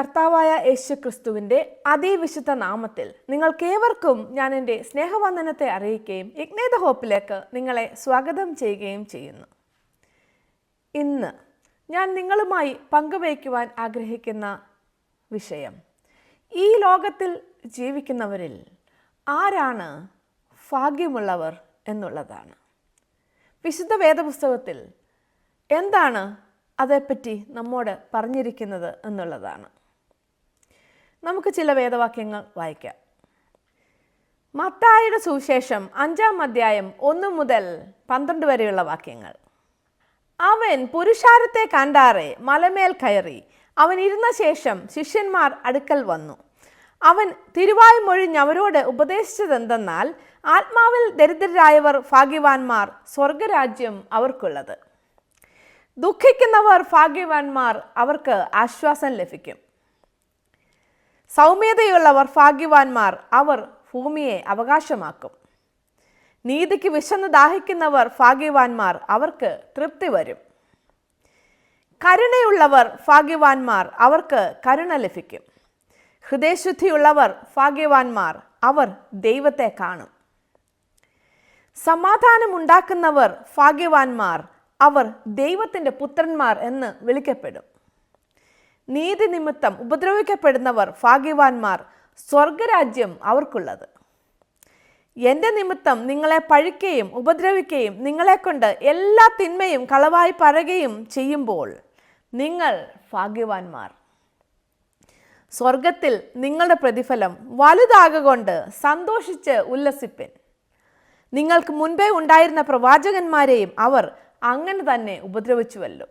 കർത്താവായ യേശു ക്രിസ്തുവിൻ്റെ അതിവിശുദ്ധ നാമത്തിൽ നിങ്ങൾക്കേവർക്കും ഞാൻ എൻ്റെ സ്നേഹവന്ദനത്തെ അറിയിക്കുകയും ഇഗ്നേറ്റ് ഹോപ്പിലേക്ക് നിങ്ങളെ സ്വാഗതം ചെയ്യുകയും ചെയ്യുന്നു. ഇന്ന് ഞാൻ നിങ്ങളുമായി പങ്കുവയ്ക്കുവാൻ ആഗ്രഹിക്കുന്ന വിഷയം, ഈ ലോകത്തിൽ ജീവിക്കുന്നവരിൽ ആരാണ് ഭാഗ്യമുള്ളവർ എന്നുള്ളതാണ്. വിശുദ്ധ വേദപുസ്തകത്തിൽ എന്താണ് അതേപ്പറ്റി നമ്മോട് പറഞ്ഞിരിക്കുന്നത് എന്നുള്ളതാണ്. നമുക്ക് ചില വേദവാക്യങ്ങൾ വായിക്കാം. മത്തായിയുടെ സുവിശേഷം 5-ാം അധ്യായം 1 മുതൽ 12 വരെയുള്ള വാക്യങ്ങൾ. അവൻ പുരുഷാരത്തെ കണ്ടാറെ മലമേൽ കയറി. അവൻ ഇരുന്ന ശേഷം ശിഷ്യന്മാർ അടുക്കൽ വന്നു. അവൻ തിരുവായ് മൊഴിഞ്ഞ് അവരോട് ഉപദേശിച്ചതെന്തെന്നാൽ, ആത്മാവിൽ ദരിദ്രരായവർ ഭാഗ്യവാന്മാർ, സ്വർഗരാജ്യം അവർക്കുള്ളത്. ദുഃഖിക്കുന്നവർ ഭാഗ്യവാന്മാർ, അവർക്ക് ആശ്വാസം ലഭിക്കും. സൗമ്യതയുള്ളവർ ഭാഗ്യവാന്മാർ, അവർ ഭൂമിയെ അവകാശമാക്കും. നീതിക്ക് വിശന്ന് ദാഹിക്കുന്നവർ ഭാഗ്യവാന്മാർ, അവർക്ക് തൃപ്തി വരും. കരുണയുള്ളവർ ഭാഗ്യവാന്മാർ, അവർക്ക് കരുണ ലഭിക്കും. ഹൃദയശുദ്ധിയുള്ളവർ ഭാഗ്യവാന്മാർ, അവർ ദൈവത്തെ കാണും. സമാധാനമുണ്ടാക്കുന്നവർ ഭാഗ്യവാന്മാർ, അവർ ദൈവത്തിൻ്റെ പുത്രന്മാർ എന്ന് വിളിക്കപ്പെടും. നീതി നിമിത്തം ഉപദ്രവിക്കപ്പെടുന്നവർ ഭാഗ്യവാന്മാർ, സ്വർഗരാജ്യം അവർക്കുള്ളത്. എൻ്റെ നിമിത്തം നിങ്ങളെ പഴിക്കുകയും ഉപദ്രവിക്കുകയും നിങ്ങളെക്കൊണ്ട് എല്ലാ തിന്മയും കളവായി പറയുകയും ചെയ്യുമ്പോൾ നിങ്ങൾ ഭാഗ്യവാന്മാർ. സ്വർഗത്തിൽ നിങ്ങളുടെ പ്രതിഫലം വലുതാകൊണ്ട് സന്തോഷിച്ച് ഉല്ലസിപ്പിൻ. നിങ്ങൾക്ക് മുൻപേ ഉണ്ടായിരുന്ന പ്രവാചകന്മാരെയും അവർ അങ്ങനെ തന്നെ ഉപദ്രവിച്ചുവല്ലോ.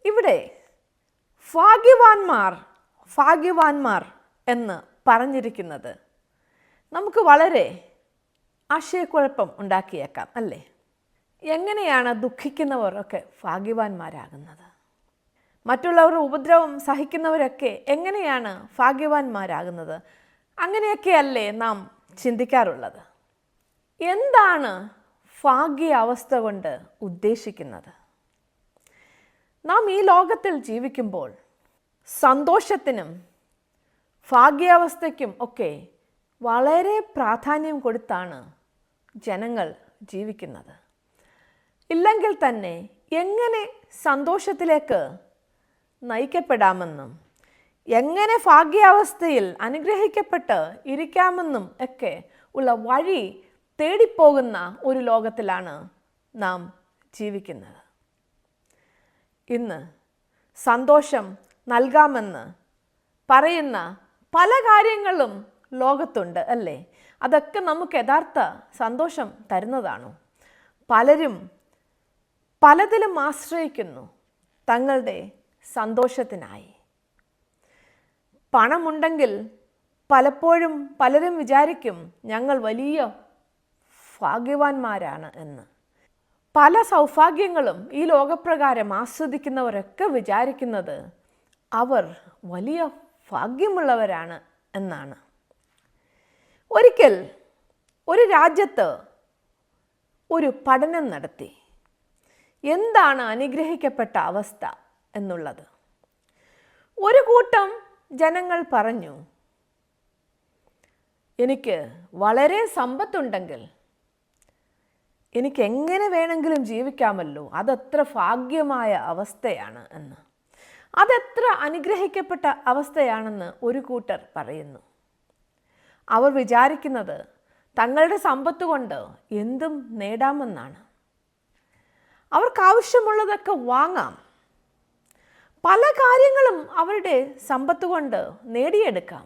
ഇവിടെ ഭാഗ്യവാന്മാർ എന്ന് പറഞ്ഞിരിക്കുന്നത് നമുക്ക് വളരെ ആശയക്കുഴപ്പം ഉണ്ടാക്കിയേക്കാം, അല്ലേ? എങ്ങനെയാണ് ദുഃഖിക്കുന്നവർ ഒക്കെ ഭാഗ്യവാന്മാരാകുന്നത്? മറ്റുള്ളവരുടെ ഉപദ്രവം സഹിക്കുന്നവരൊക്കെ എങ്ങനെയാണ് ഭാഗ്യവാന്മാരാകുന്നത്? അങ്ങനെയൊക്കെയല്ലേ നാം ചിന്തിക്കാറുള്ളത്. എന്താണ് ഭാഗ്യ അവസ്ഥ കൊണ്ട് ഉദ്ദേശിക്കുന്നത്? നാം ഈ ലോകത്തിൽ ജീവിക്കുമ്പോൾ സന്തോഷത്തിനും ഭാഗ്യാവസ്ഥയ്ക്കും ഒക്കെ വളരെ പ്രാധാന്യം കൊടുത്താണ് ജനങ്ങൾ ജീവിക്കുന്നത്. ഇല്ലെങ്കിൽ തന്നെ എങ്ങനെ സന്തോഷത്തിലേക്ക് നയിക്കപ്പെടാമെന്നും എങ്ങനെ ഭാഗ്യാവസ്ഥയിൽ അനുഗ്രഹിക്കപ്പെട്ട് ഇരിക്കാമെന്നും ഒക്കെ ഉള്ള വഴി തേടിപ്പോകുന്ന ഒരു ലോകത്തിലാണ് നാം ജീവിക്കുന്നത്. ഇന്ന് സന്തോഷം നൽകാമെന്ന് പറയുന്ന പല കാര്യങ്ങളും ലോകത്തുണ്ട്, അല്ലേ? അതൊക്കെ നമുക്ക് യഥാർത്ഥ സന്തോഷം തരുന്നതാണോ? പലരും പലതിലും ആശ്രയിക്കുന്നു തങ്ങളുടെ സന്തോഷത്തിനായി. പണമുണ്ടെങ്കിൽ പലപ്പോഴും പലരും വിചാരിക്കും ഞങ്ങൾ വലിയ ഭാഗ്യവാന്മാരാണ് എന്ന്. പല സൗഭാഗ്യങ്ങളും ഈ ലോകപ്രകാരം ആസ്വദിക്കുന്നവരൊക്കെ വിചാരിക്കുന്നത് അവർ വലിയ ഭാഗ്യമുള്ളവരാണ് എന്നാണ്. ഒരിക്കൽ ഒരു രാജ്യത്ത് ഒരു പഠനം നടത്തി. എന്താണ് അനുഗ്രഹിക്കപ്പെട്ട അവസ്ഥ എന്നുള്ളത്. ഒരു കൂട്ടം ജനങ്ങൾ പറഞ്ഞു, എനിക്ക് വളരെ സമ്പത്തുണ്ടെങ്കിൽ എനിക്ക് എങ്ങനെ വേണമെങ്കിലും ജീവിക്കാമല്ലോ, അതെത്ര ഭാഗ്യമായ അവസ്ഥയാണ് എന്ന്. അതെത്ര അനുഗ്രഹിക്കപ്പെട്ട അവസ്ഥയാണെന്ന് ഒരു കൂട്ടർ പറയുന്നു. അവർ വിചാരിക്കുന്നത് തങ്ങളുടെ സമ്പത്ത് കൊണ്ട് എന്തും നേടാമെന്നാണ്. അവർക്കാവശ്യമുള്ളതൊക്കെ വാങ്ങാം. പല കാര്യങ്ങളും അവരുടെ സമ്പത്ത് കൊണ്ട് നേടിയെടുക്കാം.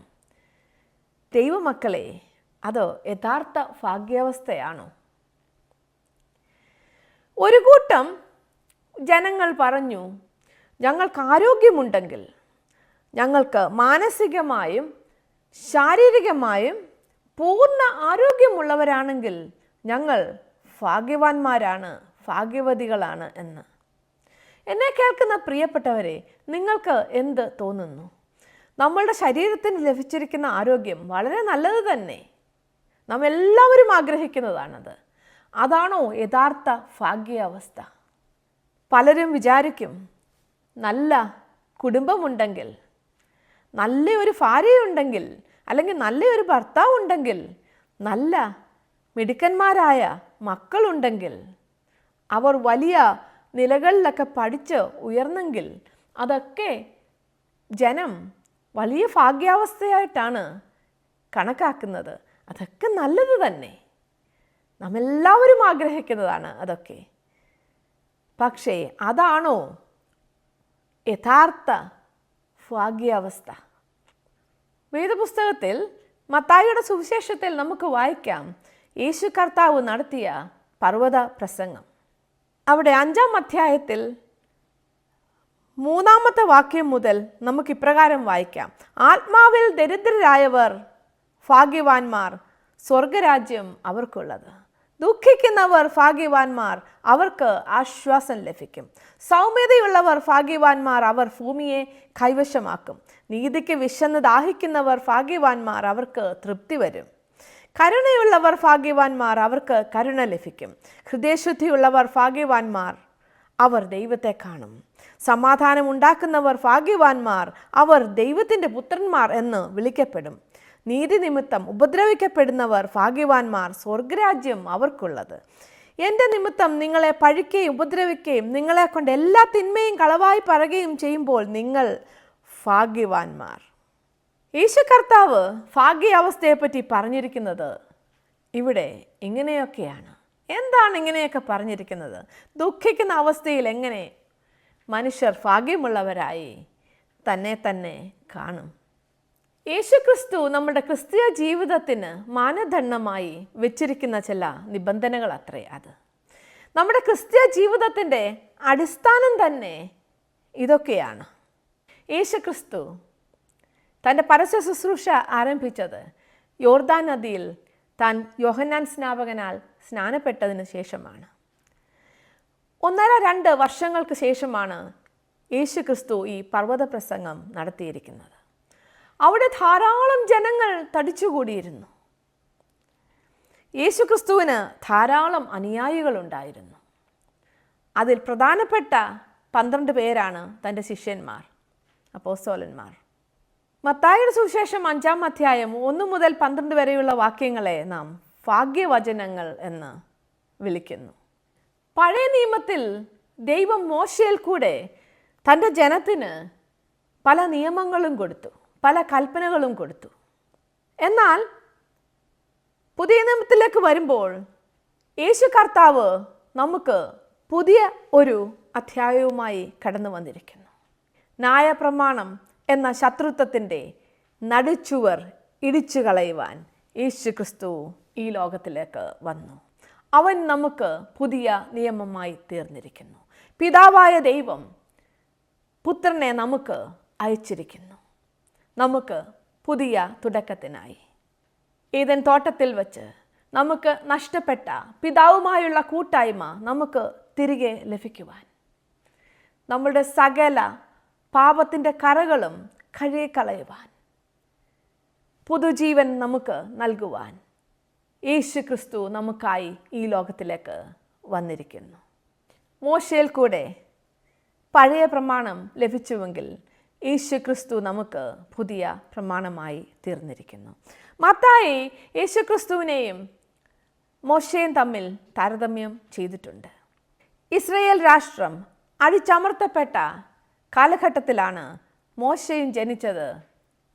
ദൈവമക്കളെ, അത് യഥാർത്ഥ ഭാഗ്യാവസ്ഥയാണോ? ഒരു കൂട്ടം ജനങ്ങൾ പറഞ്ഞു, ഞങ്ങൾക്ക് ആരോഗ്യമുണ്ടെങ്കിൽ, ഞങ്ങൾക്ക് മാനസികമായും ശാരീരികമായും പൂർണ്ണ ആരോഗ്യമുള്ളവരാണെങ്കിൽ ഞങ്ങൾ ഭാഗ്യവാന്മാരാണ്, ഭാഗ്യവതികളാണ് എന്ന്. എന്നെ കേൾക്കുന്ന പ്രിയപ്പെട്ടവരെ, നിങ്ങൾക്ക് എന്ത് തോന്നുന്നു? നമ്മളുടെ ശരീരത്തിന് ലഭിച്ചിരിക്കുന്ന ആരോഗ്യം വളരെ നല്ലത് തന്നെ. നാം എല്ലാവരും ആഗ്രഹിക്കുന്നതാണത്. അതാണോ യഥാർത്ഥ ഭാഗ്യാവസ്ഥ? പലരും വിചാരിക്കും നല്ല കുടുംബമുണ്ടെങ്കിൽ, നല്ലൊരു ഭാര്യയുണ്ടെങ്കിൽ, അല്ലെങ്കിൽ നല്ലൊരു ഭർത്താവ് ഉണ്ടെങ്കിൽ, നല്ല മിടുക്കന്മാരായ മക്കളുണ്ടെങ്കിൽ, അവർ വലിയ നിലകളിലൊക്കെ പഠിച്ച് ഉയർന്നെങ്കിൽ, അതൊക്കെ ജനം വലിയ ഭാഗ്യാവസ്ഥയായിട്ടാണ് കണക്കാക്കുന്നത്. അതൊക്കെ നല്ലത് തന്നെ, നമ്മെല്ലാവരും ആഗ്രഹിക്കുന്നതാണ് അതൊക്കെ. പക്ഷേ അതാണോ യഥാർത്ഥ ഭാഗ്യാവസ്ഥ? വേദപുസ്തകത്തിൽ മത്തായിയുടെ സുവിശേഷത്തിൽ നമുക്ക് വായിക്കാം യേശു കർത്താവ് നടത്തിയ പർവ്വത പ്രസംഗം. അവിടെ 5-ാം അധ്യായത്തിൽ 3-ാമത്തെ വാക്യം മുതൽ നമുക്ക് ഇപ്രകാരം വായിക്കാം: ആത്മാവിൽ ദരിദ്രരായവർ ഭാഗ്യവാന്മാർ, സ്വർഗരാജ്യം അവർക്കുള്ളത്. ദുഃഖിക്കുന്നവർ ഭാഗ്യവാന്മാർ, അവർക്ക് ആശ്വാസം ലഭിക്കും. സൗമ്യതയുള്ളവർ ഭാഗ്യവാന്മാർ, അവർ ഭൂമിയെ കൈവശമാക്കും. നീതിക്ക് വിശന്ന് ദാഹിക്കുന്നവർ ഭാഗ്യവാന്മാർ, അവർക്ക് തൃപ്തി വരും. കരുണയുള്ളവർ ഭാഗ്യവാന്മാർ, അവർക്ക് കരുണ ലഭിക്കും. ഹൃദയശുദ്ധിയുള്ളവർ ഭാഗ്യവാന്മാർ, അവർ ദൈവത്തെ കാണും. സമാധാനം ഉണ്ടാക്കുന്നവർ ഭാഗ്യവാന്മാർ, അവർ ദൈവത്തിൻ്റെ പുത്രന്മാർ എന്ന് വിളിക്കപ്പെടും. നീതി നിമിത്തം ഉപദ്രവിക്കപ്പെടുന്നവർ ഭാഗ്യവാന്മാർ, സ്വർഗരാജ്യം അവർക്കുള്ളത്. എൻ്റെ നിമിത്തം നിങ്ങളെ പഴിക്കുകയും ഉപദ്രവിക്കുകയും നിങ്ങളെ കൊണ്ട് എല്ലാ തിന്മയും കളവായി പറയുകയും ചെയ്യുമ്പോൾ നിങ്ങൾ ഭാഗ്യവാന്മാർ. യേശു കർത്താവ് ഭാഗ്യാവസ്ഥയെപ്പറ്റി പറഞ്ഞിരിക്കുന്നത് ഇവിടെ ഇങ്ങനെയൊക്കെയാണ്. എന്താണ് ഇങ്ങനെയൊക്കെ പറഞ്ഞിരിക്കുന്നത്? ദുഃഖിക്കുന്ന അവസ്ഥയിൽ എങ്ങനെ മനുഷ്യർ ഭാഗ്യമുള്ളവരായി തന്നെ കാണും? യേശുക്രിസ്തു നമ്മുടെ ക്രിസ്തീയ ജീവിതത്തിന് മാനദണ്ഡമായി വെച്ചിരിക്കുന്ന ചില നിബന്ധനകൾ അത്രേ അത്. നമ്മുടെ ക്രിസ്തീയ ജീവിതത്തിൻ്റെ അടിസ്ഥാനം തന്നെ ഇതൊക്കെയാണ്. യേശുക്രിസ്തു തൻ്റെ പരസ്യ ശുശ്രൂഷ ആരംഭിച്ചത് യോർദാൻ നദിയിൽ താൻ യോഹന്നാൻ സ്നാപകനാൽ സ്നാനപ്പെട്ടതിന് ശേഷമാണ്. 1.5-2 വർഷങ്ങൾക്ക് ശേഷമാണ് യേശുക്രിസ്തു ഈ പർവ്വത പ്രസംഗം നടത്തിയിരിക്കുന്നത്. അവിടെ ധാരാളം ജനങ്ങൾ തടിച്ചുകൂടിയിരുന്നു. യേശുക്രിസ്തുവിന് ധാരാളം അനുയായികളുണ്ടായിരുന്നു. അതിൽ പ്രധാനപ്പെട്ട 12 പേരാണ് തൻ്റെ ശിഷ്യന്മാർ, അപ്പോസ്തലന്മാർ. മത്തായിയുടെ സുവിശേഷം 5-ാം അധ്യായം 1 മുതൽ 12 വരെയുള്ള വാക്യങ്ങളെ നാം ഭാഗ്യവചനങ്ങൾ എന്ന് വിളിക്കുന്നു. പഴയ നിയമത്തിൽ ദൈവം മോശയിൽ കൂടെ തൻ്റെ ജനത്തിന് പല നിയമങ്ങളും കൊടുത്തു, പല കൽപ്പനകളും കൊടുത്തു. എന്നാൽ പുതിയ നിയമത്തിലേക്ക് വരുമ്പോൾ യേശു കർത്താവ് നമുക്ക് പുതിയ ഒരു അധ്യായവുമായി കടന്നു വന്നിരിക്കുന്നു. ന്യായപ്രമാണം എന്ന ശത്രുത്വത്തിൻ്റെ നടുച്ചുവർ ഇടിച്ചു കളയുവാൻ യേശു ക്രിസ്തു ഈ ലോകത്തിലേക്ക് വന്നു. അവൻ നമുക്ക് പുതിയ നിയമമായി തീർന്നിരിക്കുന്നു. പിതാവായ ദൈവം പുത്രനെ നമുക്ക് അയച്ചിരിക്കുന്നു, നമുക്ക് പുതിയ തുടക്കത്തിനായി. ഏദൻ തോട്ടത്തിൽ വച്ച് നമുക്ക് നഷ്ടപ്പെട്ട പിതാവുമായുള്ള കൂട്ടായ്മ നമുക്ക് തിരികെ ലഭിക്കുവാൻ, നമ്മുടെ സകല പാപത്തിൻ്റെ കറകളും കഴുകിക്കളയുവാൻ, പുതുജീവൻ നമുക്ക് നൽകുവാൻ യേശു ക്രിസ്തു നമുക്കായി ഈ ലോകത്തിലേക്ക് വന്നിരിക്കുന്നു. മോശയിൽ കൂടെ പഴയ പ്രമാണം ലഭിച്ചുവെങ്കിൽ യേശു ക്രിസ്തു നമുക്ക് പുതിയ പ്രമാണമായി തീർന്നിരിക്കുന്നു. മത്തായി യേശു ക്രിസ്തുവിനെയും മോശയും തമ്മിൽ താരതമ്യം ചെയ്തിട്ടുണ്ട്. ഇസ്രയേൽ രാഷ്ട്രം അടിച്ചമർത്തപ്പെട്ട കാലഘട്ടത്തിലാണ് മോശയും ജനിച്ചത്,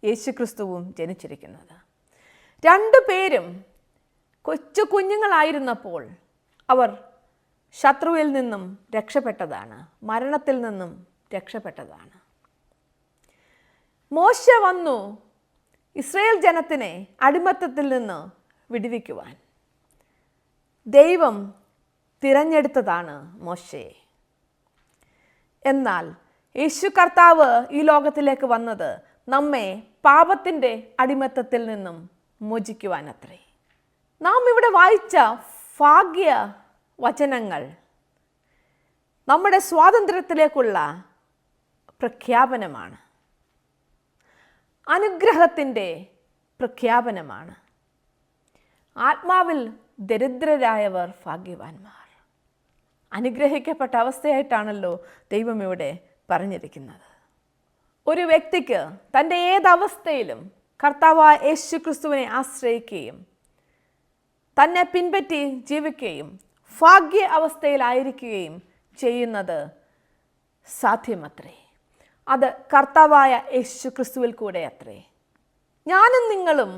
യേശു ക്രിസ്തുവും ജനിച്ചിരിക്കുന്നത്. 2 പേരും കൊച്ചു കുഞ്ഞുങ്ങളായിരുന്നപ്പോൾ അവർ ശത്രുവിൽ നിന്നും രക്ഷപ്പെട്ടതാണ്, മരണത്തിൽ നിന്നും രക്ഷപ്പെട്ടതാണ്. മോശ വന്നു ഇസ്രയേൽ ജനത്തിനെ അടിമത്തത്തിൽ നിന്ന് വിടുവിക്കുവാൻ. ദൈവം തിരഞ്ഞെടുത്തതാണ് മോശയെ. എന്നാൽ യേശു കർത്താവ് ഈ ലോകത്തിലേക്ക് വന്നത് നമ്മെ പാപത്തിൻ്റെ അടിമത്തത്തിൽ നിന്നും മോചിക്കുവാനത്രേ. നാം ഇവിടെ വായിച്ച ഭാഗ്യ വചനങ്ങൾ നമ്മുടെ സ്വാതന്ത്ര്യത്തിലേക്കുള്ള പ്രഖ്യാപനമാണ്, അനുഗ്രഹത്തിൻ്റെ പ്രഖ്യാപനമാണ്. ആത്മാവിൽ ദരിദ്രരായവർ ഭാഗ്യവാന്മാർ. അനുഗ്രഹിക്കപ്പെട്ട അവസ്ഥയായിട്ടാണല്ലോ ദൈവം ഇവിടെ പറഞ്ഞിരിക്കുന്നത്. ഒരു വ്യക്തിക്ക് തൻ്റെ ഏതവസ്ഥയിലും കർത്താവായ യേശു ക്രിസ്തുവിനെ ആശ്രയിക്കുകയും തന്നെ പിൻപറ്റി ജീവിക്കുകയും ഭാഗ്യ അവസ്ഥയിലായിരിക്കുകയും ചെയ്യുന്നത് സാധ്യമത്രേ. അത് കർത്താവായ യേശു ക്രിസ്തുവിൽ കൂടെ അത്രേ. ഞാനും നിങ്ങളും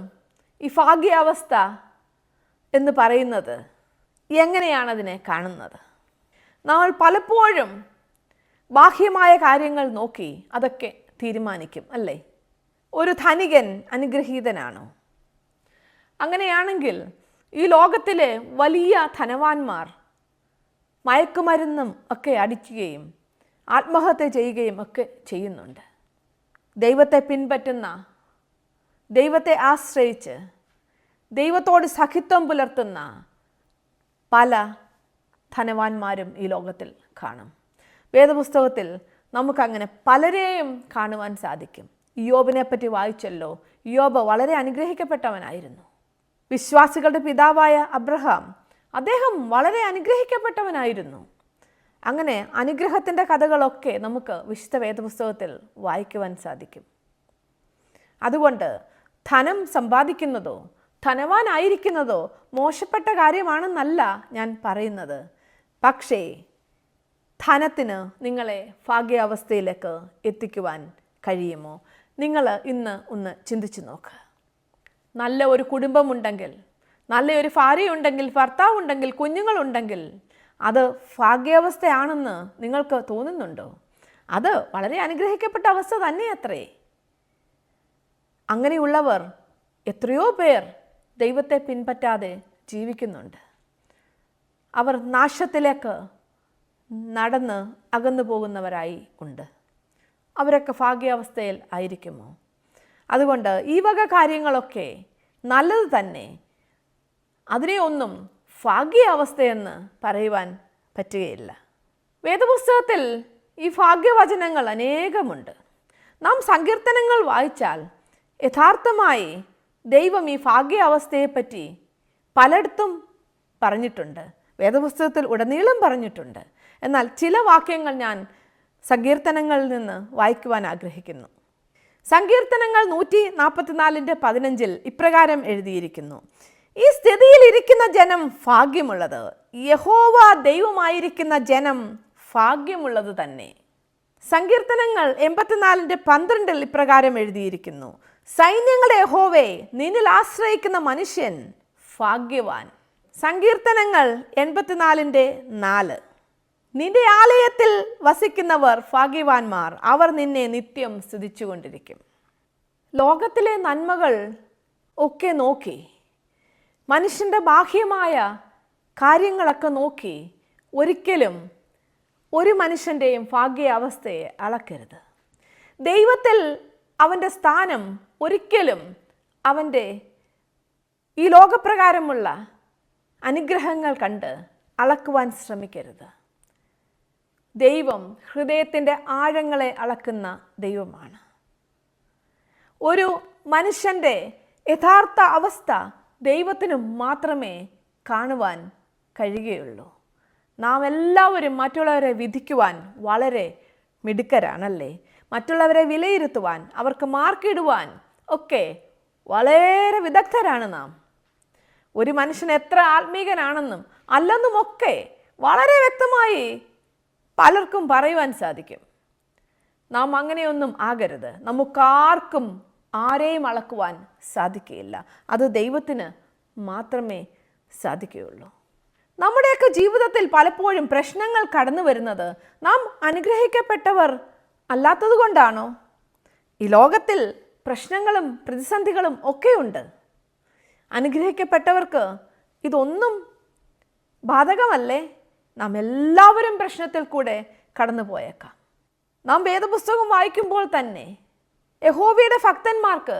ഈ ഭാഗ്യാവസ്ഥ എന്ന് പറയുന്നത് എങ്ങനെയാണതിനെ കാണുന്നത്? നമ്മൾ പലപ്പോഴും ബാഹ്യമായ കാര്യങ്ങൾ നോക്കി അതൊക്കെ തീരുമാനിക്കും, അല്ലേ? ഒരു ധനികൻ അനുഗ്രഹീതനാണോ? അങ്ങനെയാണെങ്കിൽ ഈ ലോകത്തിലെ വലിയ ധനവാന്മാർ മയക്കുമരുന്നും ഒക്കെ അടിക്കുകയും ആത്മഹത്യ ചെയ്യുകയും ഒക്കെ ചെയ്യുന്നുണ്ട്. ദൈവത്തെ പിൻപറ്റുന്ന, ദൈവത്തെ ആശ്രയിച്ച് ദൈവത്തോട് സഖിത്വം പുലർത്തുന്ന പല ധനവാന്മാരും ഈ ലോകത്തിൽ കാണും. വേദപുസ്തകത്തിൽ നമുക്കങ്ങനെ പലരെയും കാണുവാൻ സാധിക്കും. ഇയ്യോബിനെ പറ്റി വായിച്ചല്ലോ. ഇയ്യോബ് വളരെ അനുഗ്രഹിക്കപ്പെട്ടവനായിരുന്നു. വിശ്വാസികളുടെ പിതാവായ അബ്രഹാം, അദ്ദേഹം വളരെ അനുഗ്രഹിക്കപ്പെട്ടവനായിരുന്നു. അങ്ങനെ അനുഗ്രഹത്തിൻ്റെ കഥകളൊക്കെ നമുക്ക് വിശുദ്ധ വേദപുസ്തകത്തിൽ വായിക്കുവാൻ സാധിക്കും. അതുകൊണ്ട് ധനം സമ്പാദിക്കുന്നതോ ധനവാനായിരിക്കുന്നതോ മോശപ്പെട്ട കാര്യമാണെന്നല്ല ഞാൻ പറയുന്നത്. പക്ഷേ ധനത്തിന് നിങ്ങളെ ഭാഗ്യാവസ്ഥയിലേക്ക് എത്തിക്കുവാൻ കഴിയുമോ? നിങ്ങൾ ഇന്ന് ഒന്ന് ചിന്തിച്ചു നോക്ക്. നല്ല ഒരു കുടുംബമുണ്ടെങ്കിൽ, നല്ലൊരു ഭാര്യയുണ്ടെങ്കിൽ, ഭർത്താവുണ്ടെങ്കിൽ, കുഞ്ഞുങ്ങളുണ്ടെങ്കിൽ അത് ഭാഗ്യാവസ്ഥയാണെന്ന് നിങ്ങൾക്ക് തോന്നുന്നുണ്ടോ? അത് വളരെ അനുഗ്രഹിക്കപ്പെട്ട അവസ്ഥ തന്നെയത്രേ. അങ്ങനെയുള്ളവർ എത്രയോ പേർ ദൈവത്തെ പിൻപറ്റാതെ ജീവിക്കുന്നുണ്ട്. അവർ നാശത്തിലേക്ക് നടന്ന് അകന്നു പോകുന്നവരായി ഉണ്ട്. അവരൊക്കെ ഭാഗ്യാവസ്ഥയിൽ ആയിരിക്കുമോ? അതുകൊണ്ട് ഈ വക കാര്യങ്ങളൊക്കെ നല്ലത് തന്നെ. അതിനെ ഒന്നും ഭാഗ്യാവസ്ഥയെന്ന് പറയുവാൻ പറ്റുകയില്ല. വേദപുസ്തകത്തിൽ ഈ ഭാഗ്യവചനങ്ങൾ അനേകമുണ്ട്. നാം സങ്കീർത്തനങ്ങൾ വായിച്ചാൽ യഥാർത്ഥമായി ദൈവം ഈ ഭാഗ്യാവസ്ഥയെപ്പറ്റി പലയിടത്തും പറഞ്ഞിട്ടുണ്ട്. വേദപുസ്തകത്തിൽ ഉടനീളം പറഞ്ഞിട്ടുണ്ട്. എന്നാൽ ചില വാക്യങ്ങൾ ഞാൻ സങ്കീർത്തനങ്ങളിൽ നിന്ന് വായിക്കുവാൻ ആഗ്രഹിക്കുന്നു. സങ്കീർത്തനങ്ങൾ 144:15 ഇപ്രകാരം എഴുതിയിരിക്കുന്നു: ഈ സ്ഥിതിയിൽ ഇരിക്കുന്ന ജനം ഭാഗ്യമുള്ളത്, യഹോവ ദൈവമായിരിക്കുന്ന ജനം ഭാഗ്യമുള്ളത് തന്നെ. സങ്കീർത്തനങ്ങൾ 84:12 ഇപ്രകാരം എഴുതിയിരിക്കുന്നു: സൈന്യങ്ങളുടെ യഹോവേ, നിന്നിൽ ആശ്രയിക്കുന്ന മനുഷ്യൻ ഭാഗ്യവാൻ. സങ്കീർത്തനങ്ങൾ 84:4 നിന്റെ ആലയത്തിൽ വസിക്കുന്നവർ ഭാഗ്യവാന്മാർ, അവർ നിന്നെ നിത്യം സ്തുതിച്ചുകൊണ്ടിരിക്കും. ലോകത്തിലെ നന്മകൾ ഒക്കെ നോക്കി, മനുഷ്യൻ്റെ ബാഹ്യമായ കാര്യങ്ങളൊക്കെ നോക്കി ഒരിക്കലും ഒരു മനുഷ്യൻ്റെയും ഭാഗ്യാവസ്ഥയെ അളക്കരുത്. ദൈവത്തിൽ അവൻ്റെ സ്ഥാനം ഒരിക്കലും അവൻ്റെ ഈ ലോകപ്രകാരമുള്ള അനുഗ്രഹങ്ങൾ കണ്ട് അളക്കുവാൻ ശ്രമിക്കരുത്. ദൈവം ഹൃദയത്തിൻ്റെ ആഴങ്ങളെ അളക്കുന്ന ദൈവമാണ്. ഒരു മനുഷ്യൻ്റെ യഥാർത്ഥ അവസ്ഥ ദൈവത്തിന് മാത്രമേ കാണുവാൻ കഴിയുകയുള്ളൂ. നാം എല്ലാവരും മറ്റുള്ളവരെ വിധിക്കുവാൻ വളരെ മിടുക്കരാണല്ലേ? മറ്റുള്ളവരെ വിലയിരുത്തുവാൻ, അവർക്ക് മാർക്കിടുവാൻ ഒക്കെ വളരെ വിദഗ്ധരാണ് നാം. ഒരു മനുഷ്യൻ എത്ര ആത്മീകനാണെന്നും അല്ലെന്നുമൊക്കെ വളരെ വ്യക്തമായി പലർക്കും പറയുവാൻ സാധിക്കും. നാം അങ്ങനെയൊന്നും ആകരുത്. നമുക്കാർക്കും ആരെയും അളക്കുവാൻ സാധിക്കുകയില്ല. അത് ദൈവത്തിന് മാത്രമേ സാധിക്കുകയുള്ളൂ. നമ്മുടെയൊക്കെ ജീവിതത്തിൽ പലപ്പോഴും പ്രശ്നങ്ങൾ കടന്നു വരുന്നത് നാം അനുഗ്രഹിക്കപ്പെട്ടവർ അല്ലാത്തത് കൊണ്ടാണോ? ഈ ലോകത്തിൽ പ്രശ്നങ്ങളും പ്രതിസന്ധികളും ഒക്കെയുണ്ട്. അനുഗ്രഹിക്കപ്പെട്ടവർക്ക് ഇതൊന്നും ബാധകമല്ലേ? നാം എല്ലാവരും പ്രശ്നത്തിൽ കൂടെ കടന്നു പോയേക്കാം. നാം വേദപുസ്തകം വായിക്കുമ്പോൾ തന്നെ യഹോവയുടെ ഭക്തന്മാർക്ക്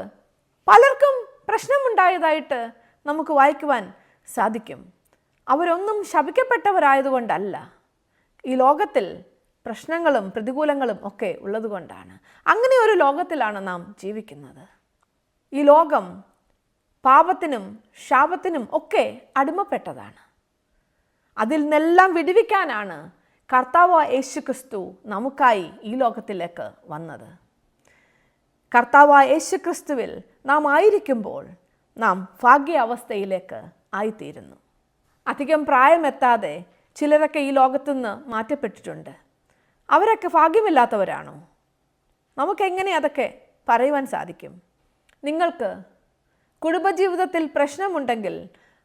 പലർക്കും പ്രശ്നമുണ്ടായതായിട്ട് നമുക്ക് വായിക്കുവാൻ സാധിക്കും. അവരൊന്നും ശപിക്കപ്പെട്ടവരായതുകൊണ്ടല്ല, ഈ ലോകത്തിൽ പ്രശ്നങ്ങളും പ്രതികൂലങ്ങളും ഒക്കെ ഉള്ളതുകൊണ്ടാണ്. അങ്ങനെ ഒരു ലോകത്തിലാണ് നാം ജീവിക്കുന്നത്. ഈ ലോകം പാപത്തിനും ശാപത്തിനും ഒക്കെ അടിമപ്പെട്ടതാണ്. അതിൽ നിന്നെല്ലാം വിടുവിക്കാനാണ് കർത്താവ് യേശു ക്രിസ്തു നമുക്കായി ഈ ലോകത്തിലേക്ക് വന്നത്. കർത്താവായ യേശുക്രിസ്തുവിൽ നാം ആയിരിക്കുമ്പോൾ നാം ഭാഗ്യ അവസ്ഥയിലേക്ക് ആയിത്തീരുന്നു. അധികം പ്രായമെത്താതെ ചിലരൊക്കെ ഈ ലോകത്തുനിന്ന് മാറ്റപ്പെട്ടിട്ടുണ്ട്. അവരൊക്കെ ഭാഗ്യമില്ലാത്തവരാണോ? നമുക്കെങ്ങനെ അതൊക്കെ പറയുവാൻ സാധിക്കും? നിങ്ങൾക്ക് കുടുംബജീവിതത്തിൽ പ്രശ്നമുണ്ടെങ്കിൽ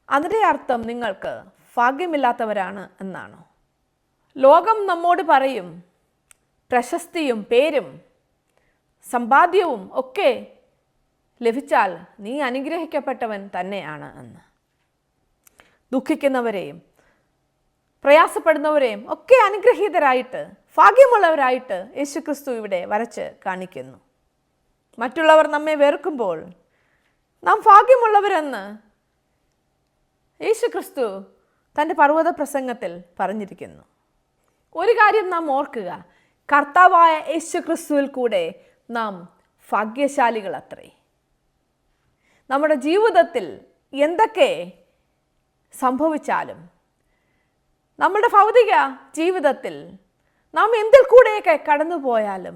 അതിൻ്റെ അർത്ഥം നിങ്ങൾക്ക് ഭാഗ്യമില്ലാത്തവരാണ് എന്നാണോ? ലോകം നമ്മോട് പറയും പ്രശസ്തിയും പേരും സമ്പാദ്യവും ഒക്കെ ലഭിച്ചാൽ നീ അനുഗ്രഹിക്കപ്പെട്ടവൻ തന്നെയാണ് എന്ന്. ദുഃഖിക്കുന്നവരെയും പ്രയാസപ്പെടുന്നവരെയും ഒക്കെ അനുഗ്രഹീതരായിട്ട് ഭാഗ്യമുള്ളവരായിട്ട് യേശുക്രിസ്തു ഇവിടെ വരച്ച് കാണിക്കുന്നു. മറ്റുള്ളവർ നമ്മെ വെറുക്കുമ്പോൾ നാം ഭാഗ്യമുള്ളവരെന്ന് യേശുക്രിസ്തു തൻ്റെ പർവ്വത പ്രസംഗത്തിൽ പറഞ്ഞിരിക്കുന്നു. ഒരു കാര്യം നാം ഓർക്കുക, കർത്താവായ യേശുക്രിസ്തുവിൽ കൂടെ നാം ഭാഗ്യശാലികളത്രേ. നമ്മുടെ ജീവിതത്തിൽ എന്തൊക്കെ സംഭവിച്ചാലും, നമ്മുടെ ഭൗതിക ജീവിതത്തിൽ നാം എന്തിൽ കൂടെയൊക്കെ കടന്നുപോയാലും,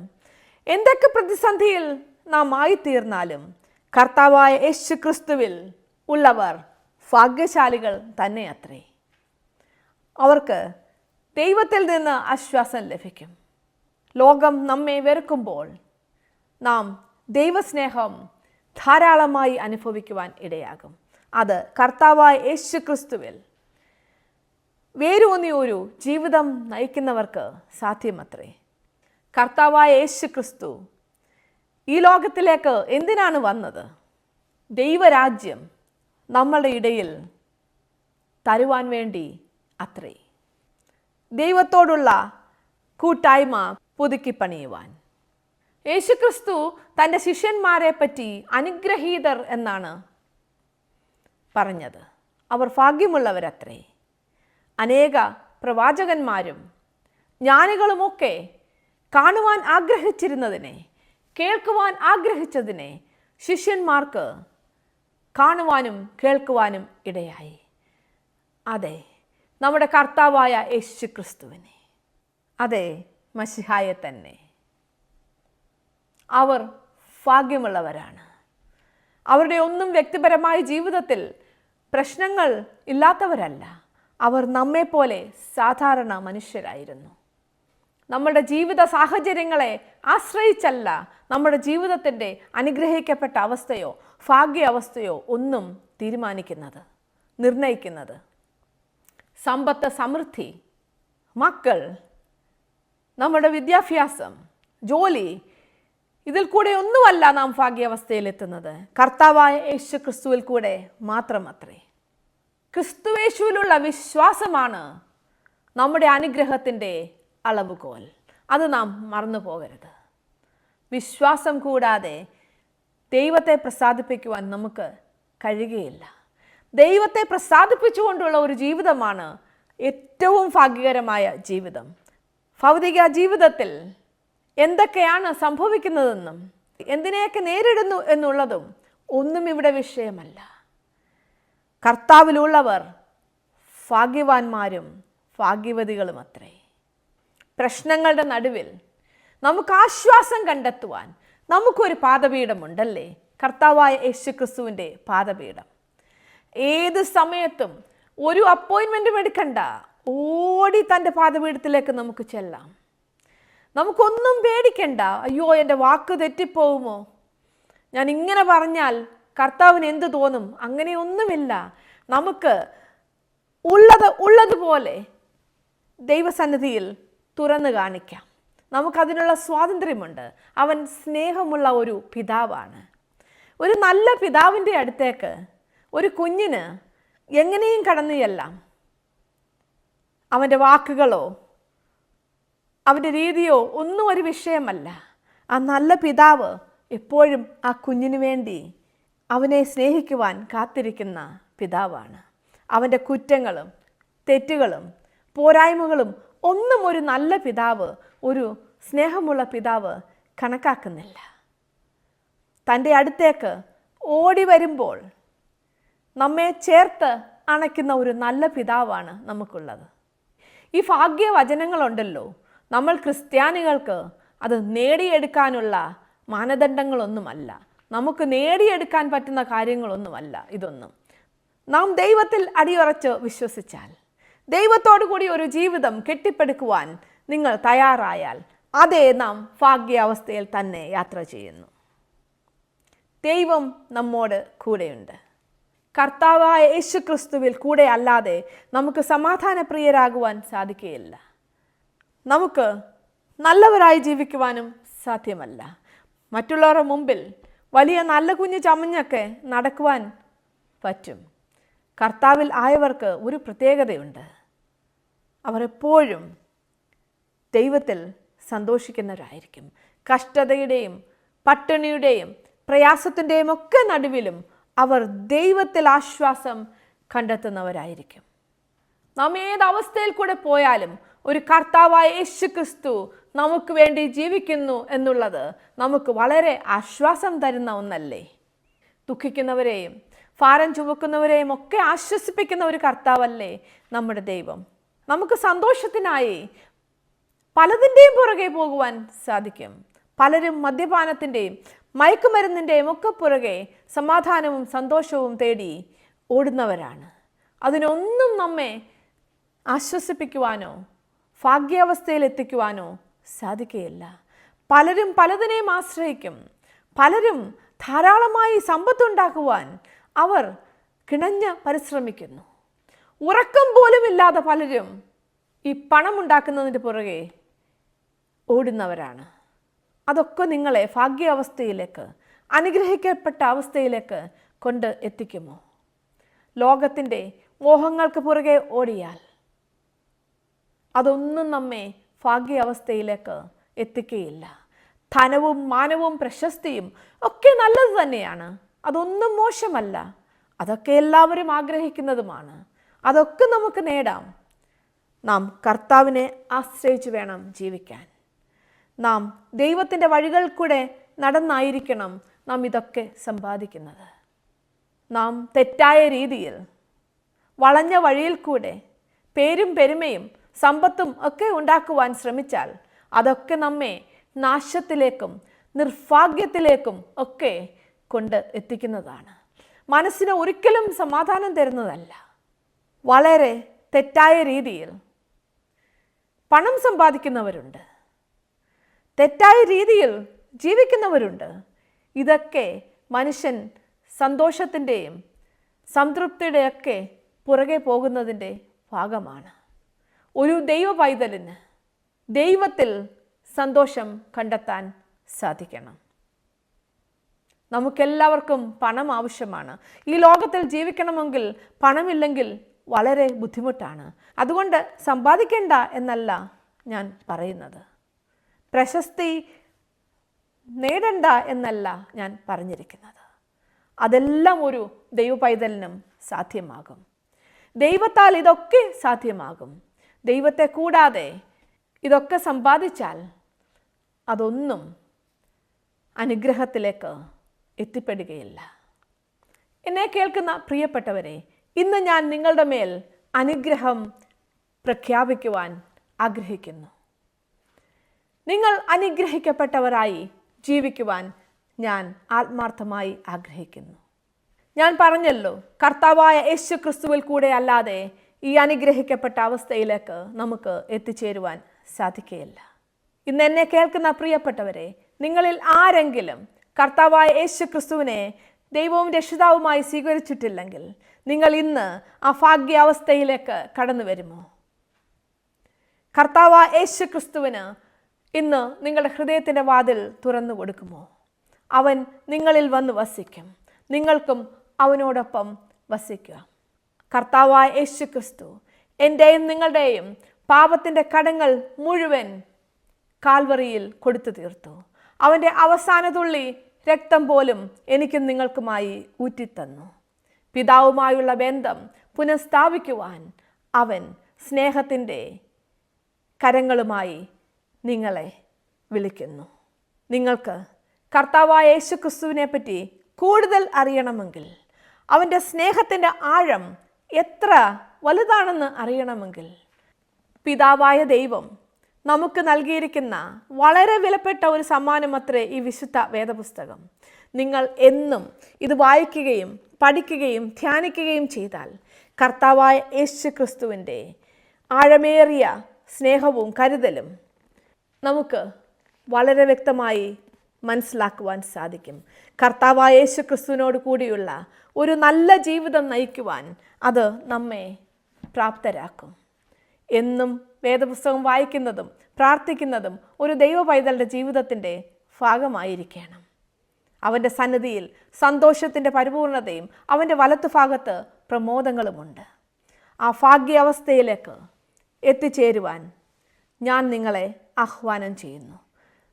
എന്തൊക്കെ പ്രതിസന്ധിയിൽ നാം ആയിത്തീർന്നാലും, കർത്താവായ യേശുക്രിസ്തുവിൽ ഉള്ളവർ ഭാഗ്യശാലികൾ തന്നെ അത്രേ. അവർക്ക് ദൈവത്തിൽ നിന്ന് ആശ്വാസം ലഭിക്കും. ലോകം നമ്മെ വെറുക്കുമ്പോൾ നാം ദൈവസ്നേഹം ധാരാളമായി അനുഭവിക്കുവാൻ ഇടയാകും. അത് കർത്താവായ യേശുക്രിസ്തുവിൽ വേരൂന്നിയ ഒരു ജീവിതം നയിക്കുന്നവർക്ക് സാധ്യമത്രേ. കർത്താവായ യേശുക്രിസ്തു ഈ ലോകത്തിലേക്ക് എന്തിനാണ് വന്നത്? ദൈവരാജ്യം നമ്മളുടെ ഇടയിൽ തരുവാൻ വേണ്ടി അത്രേ. ദൈവത്തോടുള്ള കൂട്ടായ്മ പുതുക്കിപ്പണിയുവാൻ. യേശുക്രിസ്തു തൻ്റെ ശിഷ്യന്മാരെ പറ്റി അനുഗ്രഹീതർ എന്നാണ് പറഞ്ഞത്. അവർ ഭാഗ്യമുള്ളവരത്രേ. അനേക പ്രവാചകന്മാരും ജ്ഞാനികളുമൊക്കെ കാണുവാൻ ആഗ്രഹിച്ചിരുന്നതിനെ, കേൾക്കുവാൻ ആഗ്രഹിച്ചതിനെ ശിഷ്യന്മാർക്ക് കാണുവാനും കേൾക്കുവാനും ഇടയായി. അതെ, നമ്മുടെ കർത്താവായ യേശുക്രിസ്തുവിനെ, അതെ മശിഹായെ തന്നെ. അവർ ഭാഗ്യമുള്ളവരാണ്. അവരുടെ ഒന്നും വ്യക്തിപരമായ ജീവിതത്തിൽ പ്രശ്നങ്ങൾ ഇല്ലാത്തവരല്ല. അവർ നമ്മെപ്പോലെ സാധാരണ മനുഷ്യരായിരുന്നു. നമ്മുടെ ജീവിത സാഹചര്യങ്ങളെ ആശ്രയിച്ചല്ല നമ്മുടെ ജീവിതത്തിൻ്റെ അനുഗ്രഹിക്കപ്പെട്ട അവസ്ഥയോ ഭാഗ്യ അവസ്ഥയോ ഒന്നും തീരുമാനിക്കുന്നത്, നിർണയിക്കുന്നത്. സമ്പത്ത്, സമൃദ്ധി, മക്കൾ, നമ്മുടെ വിദ്യാഭ്യാസം, ജോലി, ഇതിൽ കൂടെ ഒന്നുമല്ല നാം ഭാഗ്യാവസ്ഥയിലെത്തുന്നത്. കർത്താവായ യേശു ക്രിസ്തുവിൽ കൂടെ മാത്രമത്രേ. ക്രിസ്തുവേശുവിലുള്ള വിശ്വാസമാണ് നമ്മുടെ അനുഗ്രഹത്തിൻ്റെ അളവുകോൽ. അത് നാം മറന്നു പോകരുത്. വിശ്വാസം കൂടാതെ ദൈവത്തെ പ്രസാദിപ്പിക്കുവാൻ നമുക്ക് കഴിയുകയില്ല. ദൈവത്തെ പ്രസാദിപ്പിച്ചുകൊണ്ടുള്ള ഒരു ജീവിതമാണ് ഏറ്റവും ഭാഗ്യകരമായ ജീവിതം. ഭൗതിക ജീവിതത്തിൽ എന്തൊക്കെയാണ് സംഭവിക്കുന്നതെന്നും എന്തിനെയൊക്കെ നേരിടുന്നു എന്നുള്ളതും ഒന്നും ഇവിടെ വിഷയമല്ല. കർത്താവിലുള്ളവർ ഭാഗ്യവാന്മാരും ഭാഗ്യവതികളും അത്രേ. പ്രശ്നങ്ങളുടെ നടുവിൽ നമുക്ക് ആശ്വാസം കണ്ടെത്തുവാൻ നമുക്കൊരു പാദപീഠമുണ്ടല്ലേ, കർത്താവായ യേശുക്രിസ്തുവിൻ്റെ പാദപീഠം. ഏത് സമയത്തും ഒരു അപ്പോയിൻമെൻറ്റും എടുക്കണ്ട, ഓടി തൻ്റെ പാദപീഠത്തിലേക്ക് നമുക്ക് ചെല്ലാം. നമുക്കൊന്നും പേടിക്കണ്ട. അയ്യോ, എൻ്റെ വാക്ക് തെറ്റിപ്പോകുമോ, ഞാൻ ഇങ്ങനെ പറഞ്ഞാൽ കർത്താവിന് എന്ത് തോന്നും? അങ്ങനെയൊന്നുമില്ല. നമുക്ക് ഉള്ളതുപോലെ ദൈവസന്നിധിയിൽ തുറന്നു കാണിക്കാം. നമുക്കതിനുള്ള സ്വാതന്ത്ര്യമുണ്ട്. അവൻ സ്നേഹമുള്ള ഒരു പിതാവാണ്. ഒരു നല്ല പിതാവിൻ്റെ അടുത്തേക്ക് ഒരു കുഞ്ഞിന് എങ്ങനെയും കടന്നു ചെല്ലാം. അവൻ്റെ വാക്കുകളോ അവൻ്റെ രീതിയോ ഒന്നും ഒരു വിഷയമല്ല. ആ നല്ല പിതാവ് എപ്പോഴും ആ കുഞ്ഞിന് വേണ്ടി അവനെ സ്നേഹിക്കുവാൻ കാത്തിരിക്കുന്ന പിതാവാണ്. അവൻ്റെ കുറ്റങ്ങളും തെറ്റുകളും പോരായ്മകളും ഒന്നും ഒരു നല്ല പിതാവ്, ഒരു സ്നേഹമുള്ള പിതാവ് കണക്കാക്കുന്നില്ല. തൻ്റെ അടുത്തേക്ക് ഓടി വരുമ്പോൾ നമ്മെ ചേർത്ത് അണയ്ക്കുന്ന ഒരു നല്ല പിതാവാണ് നമുക്കുള്ളത്. ഈ ഭാഗ്യവചനങ്ങളുണ്ടല്ലോ, നമ്മൾ ക്രിസ്ത്യാനികൾക്ക് അത് നേടിയെടുക്കാനുള്ള മാനദണ്ഡങ്ങളൊന്നുമല്ല, നമുക്ക് നേടിയെടുക്കാൻ പറ്റുന്ന കാര്യങ്ങളൊന്നുമല്ല ഇതൊന്നും. നാം ദൈവത്തിൽ അടിയുറച്ച് വിശ്വസിച്ചാൽ, ദൈവത്തോടു കൂടി ഒരു ജീവിതം കെട്ടിപ്പടുക്കുവാൻ നിങ്ങൾ തയ്യാറായാൽ, അതേ നാം ഭാഗ്യാവസ്ഥയിൽ തന്നെ യാത്ര ചെയ്യുന്നു. ദൈവം നമ്മോട് കൂടെയുണ്ട്. കർത്താവായ യേശു ക്രിസ്തുവിൽ കൂടെ അല്ലാതെ നമുക്ക് സമാധാനപ്രിയരാകുവാൻ സാധിക്കുകയില്ല. നമുക്ക് നല്ലവരായി ജീവിക്കുവാനും സാധ്യമല്ല. മറ്റുള്ളവരുടെ മുമ്പിൽ വലിയ നല്ല കുഞ്ഞു ചമഞ്ഞൊക്കെ നടക്കുവാൻ പറ്റും. കർത്താവിൽ ആയവർക്ക് ഒരു പ്രത്യേകതയുണ്ട്. അവർ എപ്പോഴും ദൈവത്തിൽ സന്തോഷിക്കുന്നവരായിരിക്കും. കഷ്ടതയുടെയും പട്ടിണിയുടെയും പ്രയാസത്തിൻ്റെയും ഒക്കെ നടുവിലും അവർ ദൈവത്തിൽ ആശ്വാസം കണ്ടെത്തുന്നവരായിരിക്കും. നാം ഏത് അവസ്ഥയിൽ കൂടെ പോയാലും ഒരു കർത്താവായ യേശു ക്രിസ്തു നമുക്ക് വേണ്ടി ജീവിക്കുന്നു എന്നുള്ളത് നമുക്ക് വളരെ ആശ്വാസം തരുന്ന ഒന്നല്ലേ. ദുഃഖിക്കുന്നവരെയും ഭാരം ചുമക്കുന്നവരെയും ഒക്കെ ആശ്വസിപ്പിക്കുന്ന ഒരു കർത്താവല്ലേ നമ്മുടെ ദൈവം. നമുക്ക് സന്തോഷത്തിനായി പലതിൻ്റെയും പുറകെ പോകുവാൻ സാധിക്കും. പലരും മദ്യപാനത്തിൻ്റെയും മയക്കുമരുന്നിൻ്റെയും ഒക്കെ പുറകെ സമാധാനവും സന്തോഷവും തേടി ഓടുന്നവരാണ്. അതിനൊന്നും നമ്മെ ആശ്വസിപ്പിക്കുവാനോ ഭാഗ്യാവസ്ഥയിൽ എത്തിക്കുവാനോ സാധിക്കുകയില്ല. പലരും പലതിനെയും ആശ്രയിക്കും. പലരും ധാരാളമായി സമ്പത്തുണ്ടാക്കുവാൻ അവർ കിണഞ്ഞ് പരിശ്രമിക്കുന്നു. ഉറക്കം പോലും ഇല്ലാതെ പലരും ഈ പണമുണ്ടാക്കുന്നതിൻ്റെ പുറകെ ഓടുന്നവരാണ്. അതൊക്കെ നിങ്ങളെ ഭാഗ്യാവസ്ഥയിലേക്ക്, അനുഗ്രഹിക്കപ്പെട്ട അവസ്ഥയിലേക്ക് കൊണ്ട് എത്തിക്കുമോ? ലോകത്തിൻ്റെ മോഹങ്ങൾക്ക് പുറകെ ഓടിയാൽ അതൊന്നും നമ്മെ ഭാഗ്യാവസ്ഥയിലേക്ക് എത്തിക്കുകയില്ല. ധനവും മാനവും പ്രശസ്തിയും ഒക്കെ നല്ലത് തന്നെയാണ്, അതൊന്നും മോശമല്ല. അതൊക്കെ എല്ലാവരും ആഗ്രഹിക്കുന്നതുമാണ്. അതൊക്കെ നമുക്ക് നേടാം. നാം കർത്താവിനെ ആശ്രയിച്ച് വേണം ജീവിക്കാൻ. നാം ദൈവത്തിൻ്റെ വഴികൾ കൂടെ നടന്നായിരിക്കണം നാം ഇതൊക്കെ സമ്പാദിക്കുന്നത്. നാം തെറ്റായ രീതിയിൽ വളഞ്ഞ വഴിയിൽ കൂടെ പേരും പെരുമയും സമ്പത്തും ഒക്കെ ഉണ്ടാക്കുവാൻ ശ്രമിച്ചാൽ അതൊക്കെ നമ്മെ നാശത്തിലേക്കും നിർഭാഗ്യത്തിലേക്കും ഒക്കെ കൊണ്ട് എത്തിക്കുന്നതാണ്. മനസ്സിന് ഒരിക്കലും സമാധാനം തരുന്നതല്ല. വളരെ തെറ്റായ രീതിയിൽ പണം സമ്പാദിക്കുന്നവരുണ്ട്, തെറ്റായ രീതിയിൽ ജീവിക്കുന്നവരുണ്ട്. ഇതൊക്കെ മനുഷ്യൻ സന്തോഷത്തിൻ്റെയും സംതൃപ്തിയുടെയൊക്കെ പുറകെ പോകുന്നതിൻ്റെ ഭാഗമാണ്. ഒരു ദൈവ പൈതലിന് ദൈവത്തിൽ സന്തോഷം കണ്ടെത്താൻ സാധിക്കണം. നമുക്കെല്ലാവർക്കും പണം ആവശ്യമാണ്. ഈ ലോകത്തിൽ ജീവിക്കണമെങ്കിൽ പണമില്ലെങ്കിൽ വളരെ ബുദ്ധിമുട്ടാണ്. അതുകൊണ്ട് സമ്പാദിക്കേണ്ട എന്നല്ല ഞാൻ പറയുന്നത്. പ്രശസ്തി നേടണ്ട എന്നല്ല ഞാൻ പറഞ്ഞിരിക്കുന്നത്. അതെല്ലാം ഒരു ദൈവ പൈതലിനും സാധ്യമാകും. ദൈവത്താൽ ഇതൊക്കെ സാധ്യമാകും. ദൈവത്തെ കൂടാതെ ഇതൊക്കെ സമ്പാദിച്ചാൽ അതൊന്നും അനുഗ്രഹത്തിലേക്ക് എത്തിപ്പെടുകയില്ല. എന്നെ കേൾക്കുന്ന പ്രിയപ്പെട്ടവരെ, ഇന്ന് ഞാൻ നിങ്ങളുടെ മേൽ അനുഗ്രഹം പ്രഖ്യാപിക്കുവാൻ ആഗ്രഹിക്കുന്നു. നിങ്ങൾ അനുഗ്രഹിക്കപ്പെട്ടവരായി ജീവിക്കുവാൻ ഞാൻ ആത്മാർത്ഥമായി ആഗ്രഹിക്കുന്നു. ഞാൻ പറഞ്ഞല്ലോ, കർത്താവായ യേശു ക്രിസ്തുവിൽ കൂടെ അല്ലാതെ ഈ അനുഗ്രഹിക്കപ്പെട്ട അവസ്ഥയിലേക്ക് നമുക്ക് എത്തിച്ചേരുവാൻ സാധിക്കുകയില്ല. ഇന്ന് എന്നെ കേൾക്കുന്ന പ്രിയപ്പെട്ടവരെ, നിങ്ങളിൽ ആരെങ്കിലും കർത്താവായ യേശു ക്രിസ്തുവിനെ ദൈവവും രക്ഷിതാവുമായി സ്വീകരിച്ചിട്ടില്ലെങ്കിൽ നിങ്ങൾ ഇന്ന് ആ ഭാഗ്യാവസ്ഥയിലേക്ക് കടന്നു വരുമോ? കർത്താവായ യേശു ക്രിസ്തുവിന് ഇന്ന് നിങ്ങളുടെ ഹൃദയത്തിൻ്റെ വാതിൽ തുറന്നു കൊടുക്കുമോ? അവൻ നിങ്ങളിൽ വന്ന് വസിക്കും. നിങ്ങൾക്കും അവനോടൊപ്പം വസിക്കുക. കർത്താവായ യേശു ക്രിസ്തു എൻ്റെയും നിങ്ങളുടെയും പാപത്തിൻ്റെ കടങ്ങൾ മുഴുവൻ കാൽവറിയിൽ കൊടുത്തു തീർത്തു. അവൻ്റെ അവസാന തുള്ളി രക്തം പോലും എനിക്കും നിങ്ങൾക്കുമായി ഊറ്റിത്തന്നു. പിതാവുമായുള്ള ബന്ധം പുനഃസ്ഥാപിക്കുവാൻ അവൻ സ്നേഹത്തിൻ്റെ കരങ്ങളുമായി നിങ്ങളെ വിളിക്കുന്നു. നിങ്ങൾക്ക് കർത്താവായ യേശു ക്രിസ്തുവിനെ പറ്റി കൂടുതൽ അറിയണമെങ്കിൽ, അവൻ്റെ സ്നേഹത്തിൻ്റെ ആഴം എത്ര വലുതാണെന്ന് അറിയണമെങ്കിൽ, പിതാവായ ദൈവം നമുക്ക് നൽകിയിരിക്കുന്ന വളരെ വിലപ്പെട്ട ഒരു സമ്മാനമത്രേ ഈ വിശുദ്ധ വേദപുസ്തകം. നിങ്ങൾ എന്നും ഇത് വായിക്കുകയും പഠിക്കുകയും ധ്യാനിക്കുകയും ചെയ്താൽ കർത്താവായ യേശു ക്രിസ്തുവിൻ്റെ ആഴമേറിയ സ്നേഹവും കരുതലും നമുക്ക് വളരെ വ്യക്തമായി മനസ്സിലാക്കുവാൻ സാധിക്കും. കർത്താവായ യേശു ക്രിസ്തുവിനോട് കൂടിയുള്ള ഒരു നല്ല ജീവിതം നയിക്കുവാൻ അത് നമ്മെ പ്രാപ്തരാക്കും. എന്നും വേദപുസ്തകം വായിക്കുന്നതും പ്രാർത്ഥിക്കുന്നതും ഒരു ദൈവ പൈതലിൻ്റെ ജീവിതത്തിൻ്റെ ഭാഗമായിരിക്കണം. അവൻ്റെ സന്നിധിയിൽ സന്തോഷത്തിൻ്റെ പരിപൂർണതയും അവൻ്റെ വലത്തുഭാഗത്ത് പ്രമോദങ്ങളുമുണ്ട്. ആ ഭാഗ്യാവസ്ഥയിലേക്ക് എത്തിച്ചേരുവാൻ ഞാൻ നിങ്ങളെ ആഹ്വാനം ചെയ്യുന്നു.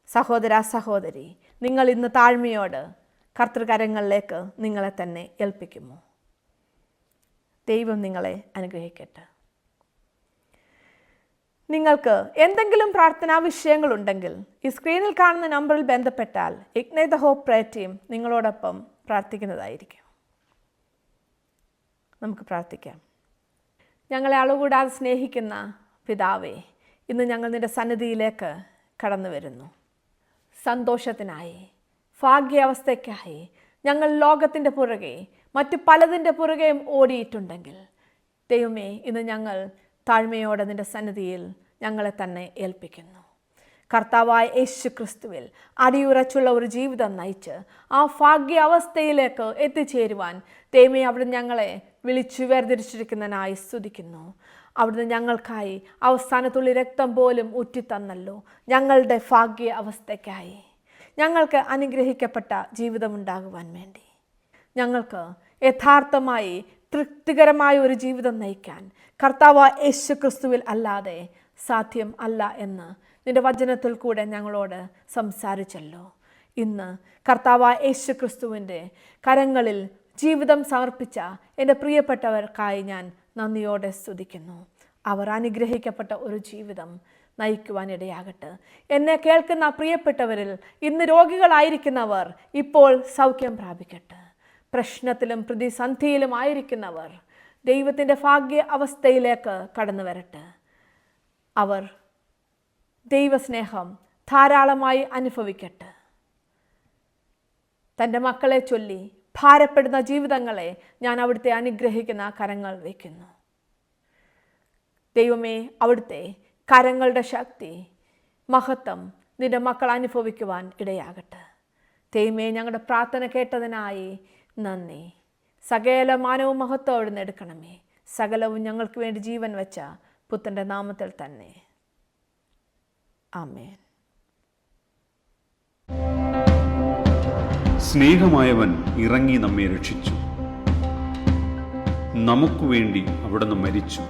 സഹോദര സഹോദരി, നിങ്ങൾ ഇന്ന് താഴ്മയോട് കർത്തൃകരങ്ങളിലേക്ക് നിങ്ങളെ തന്നെ ഏൽപ്പിക്കുമോ? ദൈവം നിങ്ങളെ അനുഗ്രഹിക്കട്ടെ. നിങ്ങൾക്ക് എന്തെങ്കിലും പ്രാർത്ഥനാ വിഷയങ്ങളുണ്ടെങ്കിൽ ഈ സ്ക്രീനിൽ കാണുന്ന നമ്പറിൽ ബന്ധപ്പെട്ടാൽ Ignite the Hope prayer team നിങ്ങളോടൊപ്പം പ്രാർത്ഥിക്കുന്നതായിരിക്കും. നമുക്ക് പ്രാർത്ഥിക്കാം. ഞങ്ങളെ അളവുകൂടാതെ സ്നേഹിക്കുന്ന പിതാവേ, ഇന്ന് ഞങ്ങൾ നിൻ്റെ സന്നിധിയിലേക്ക് കടന്നു വരുന്നു. സന്തോഷത്തിനായി, ഭാഗ്യാവസ്ഥയ്ക്കായി ഞങ്ങൾ ലോകത്തിൻ്റെ പുറകെ മറ്റു പലതിൻ്റെ പുറകെയും ഓടിയിട്ടുണ്ടെങ്കിൽ ദൈവമേ, ഇന്ന് ഞങ്ങൾ താഴ്മയോടെ നിൻ്റെ സന്നിധിയിൽ ഞങ്ങളെ തന്നെ ഏൽപ്പിക്കുന്നു. കർത്താവായ യേശു ക്രിസ്തുവിൽ അടിയുറച്ചുള്ള ഒരു ജീവിതം നയിച്ച് ആ ഭാഗ്യാവസ്ഥയിലേക്ക് എത്തിച്ചേരുവാൻ ദൈവമേ അവിടുന്ന് ഞങ്ങളെ വിളിച്ചു വേർതിരിച്ചിരിക്കുന്നതിനായി സ്തുതിക്കുന്നു. അവിടുന്ന് ഞങ്ങൾക്കായി അവസാനത്തുള്ളി രക്തം പോലും ഉറ്റിത്തന്നല്ലോ. ഞങ്ങളുടെ ഭാഗ്യ അവസ്ഥയ്ക്കായി, ഞങ്ങൾക്ക് അനുഗ്രഹിക്കപ്പെട്ട ജീവിതമുണ്ടാകുവാൻ വേണ്ടി, ഞങ്ങൾക്ക് യഥാർത്ഥമായി തൃപ്തികരമായ ഒരു ജീവിതം നയിക്കാൻ കർത്താവായ യേശു ക്രിസ്തുവിൽ അല്ലാതെ സാധ്യം അല്ല എന്ന് നിൻ്റെ വചനത്തിൽ കൂടെ ഞങ്ങളോട് സംസാരിച്ചല്ലോ. ഇന്ന് കർത്താവായ യേശു ക്രിസ്തുവിൻ്റെ കരങ്ങളിൽ ജീവിതം സമർപ്പിച്ച എൻ്റെ പ്രിയപ്പെട്ടവർക്കായി ഞാൻ നന്ദിയോടെ സ്തുതിക്കുന്നു. അവർ അനുഗ്രഹിക്കപ്പെട്ട ഒരു ജീവിതം നയിക്കുവാനിടയാകട്ടെ. എന്നെ കേൾക്കുന്ന പ്രിയപ്പെട്ടവരിൽ ഇന്ന് രോഗികളായിരിക്കുന്നവർ ഇപ്പോൾ സൗഖ്യം പ്രാപിക്കട്ടെ. പ്രശ്നത്തിലും പ്രതിസന്ധിയിലും ആയിരിക്കുന്നവർ ദൈവത്തിൻ്റെ ഭാഗ്യ അവസ്ഥയിലേക്ക് കടന്നു വരട്ടെ. അവർ ദൈവസ്നേഹം ധാരാളമായി അനുഭവിക്കട്ടെ. തൻ്റെ മക്കളെ ചൊല്ലി ഭാരപ്പെടുന്ന ജീവിതങ്ങളെ ഞാൻ അവിടുത്തെ അനുഗ്രഹിക്കുന്ന കരങ്ങൾ വയ്ക്കുന്നു. ദൈവമേ, അവിടുത്തെ കരങ്ങളുടെ ശക്തി, മഹത്വം നിൻ്റെ മക്കൾ അനുഭവിക്കുവാൻ ഇടയാകട്ടെ. ദൈവമേ, ഞങ്ങളുടെ പ്രാർത്ഥന കേട്ടതിനായി നന്ദി. സകല മാനവും മഹത്വം അവിടുന്ന് എടുക്കണമേ. സകലവും ഞങ്ങൾക്ക് വേണ്ടി ജീവൻ വെച്ച പുത്രൻ്റെ നാമത്തിൽ തന്നെ. ആമേൻ. സ്നേഹമായവൻ ഇറങ്ങി നമ്മെ രക്ഷിച്ചു. നമുക്ക് വേണ്ടി അവിടുന്ന് മരിച്ചു,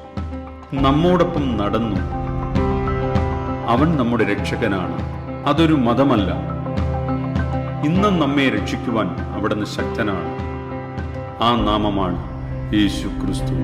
നമ്മോടൊപ്പം നടന്നു. അവൻ നമ്മുടെ രക്ഷകനാണ്. അതൊരു മതമല്ല. ഇന്നും നമ്മെ രക്ഷിക്കുവാൻ അവിടുന്ന് ശക്തനാണ്. ആ നാമമാണ് യേശു ക്രിസ്തു.